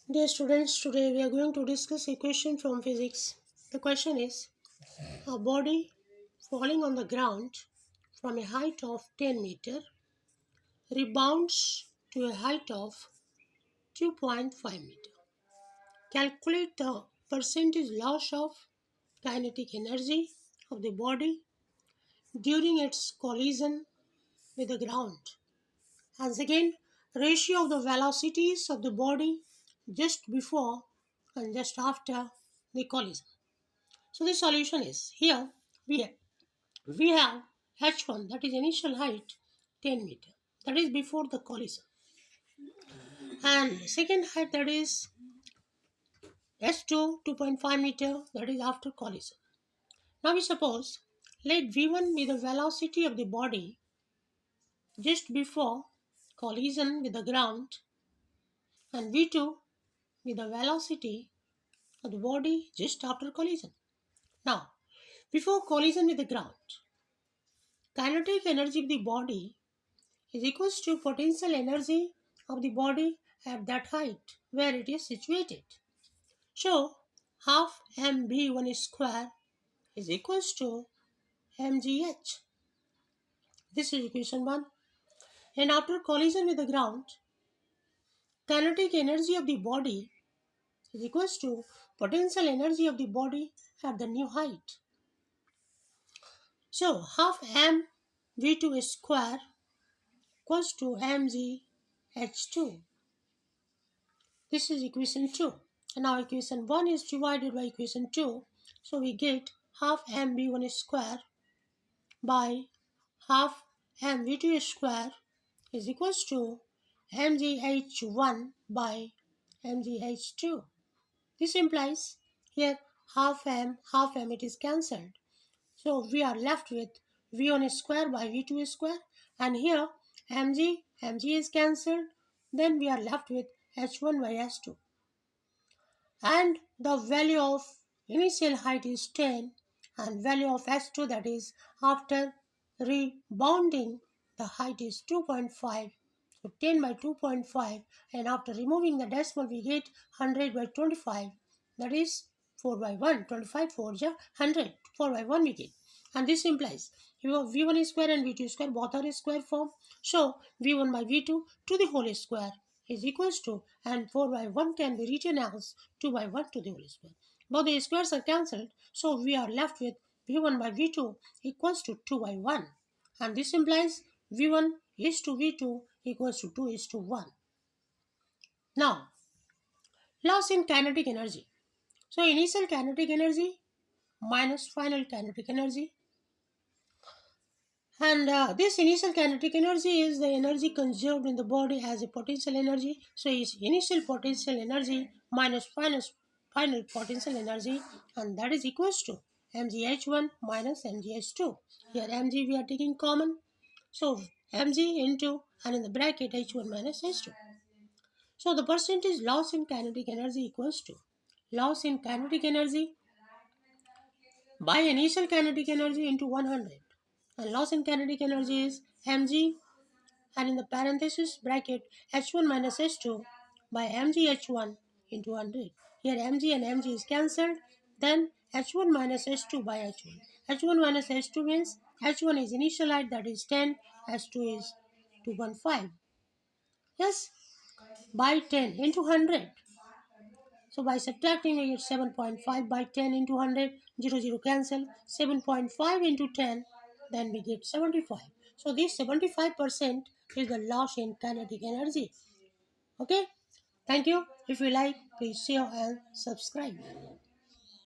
Dear students, today we are going to discuss a question from physics. The question is, a body falling on the ground from a height of 10 meter rebounds to a height of 2.5 meter. Calculate the percentage loss of kinetic energy of the body during its collision with the ground. And second, ratio of the velocities of the body just before and just after the collision. So the solution is here we have h1, that is initial height 10 meter, that is before the collision, and second height, that is s2 2.5 meter, that is after collision. Now we suppose let v1 be the velocity of the body just before collision with the ground and v2 be the velocity of the body just after collision. Now before collision with the ground, kinetic energy of the body is equals to potential energy of the body at that height where it is situated. So half mv1 square is equals to mgh. This is equation 1. And after collision with the ground, kinetic energy of the body is equals to potential energy of the body at the new height. So half mv2 square equals to mgh2. This is equation 2. And now equation 1 is divided by equation 2. So we get half mv1 square by half mv2 square is equals to mgh1 by mgh2. This implies here half m it is cancelled. So we are left with v1 square by v2 square, and here mg is cancelled. Then we are left with h1 by h2. And the value of initial height is 10 and value of s2, that is after rebounding the height is 2.5. So 10 by 2.5, and after removing the decimal we get 100 by 25, that is 4 by 1. 25 4 is 100, 4 by 1 we get. And this implies v1 square and v2 square both are square form. So v1 by v2 to the whole square is equals to, and 4 by 1 can be written as 2 by 1 to the whole square. Both the squares are cancelled, so we are left with v1 by v2 equals to 2 by 1. And this implies v1 is to v2 equals to 2 is to 1. Now, loss in kinetic energy. So initial kinetic energy minus final kinetic energy. And this initial kinetic energy is the energy conserved in the body as a potential energy. So it's initial potential energy minus final potential energy, and that is equals to mgh1 minus mgh2. Here mg we are taking common. So mg into, and in the bracket h1 minus h2. So the percentage loss in kinetic energy equals to loss in kinetic energy by initial kinetic energy into 100. And loss in kinetic energy is mg, and in the parenthesis bracket h1 minus h2 by mgh1 into 100. Here mg and mg is cancelled. Then h1 minus h2 by h1. h1 minus h2 means h1 is initial height, that is 10, h2 is 2.5. Yes, by 10 into 100. So by subtracting we get 7.5 by 10 into 100, 0 0 cancel, 7.5 into 10, then we get 75. So this 75% is the loss in kinetic energy. Okay, thank you. If you like, please share and subscribe.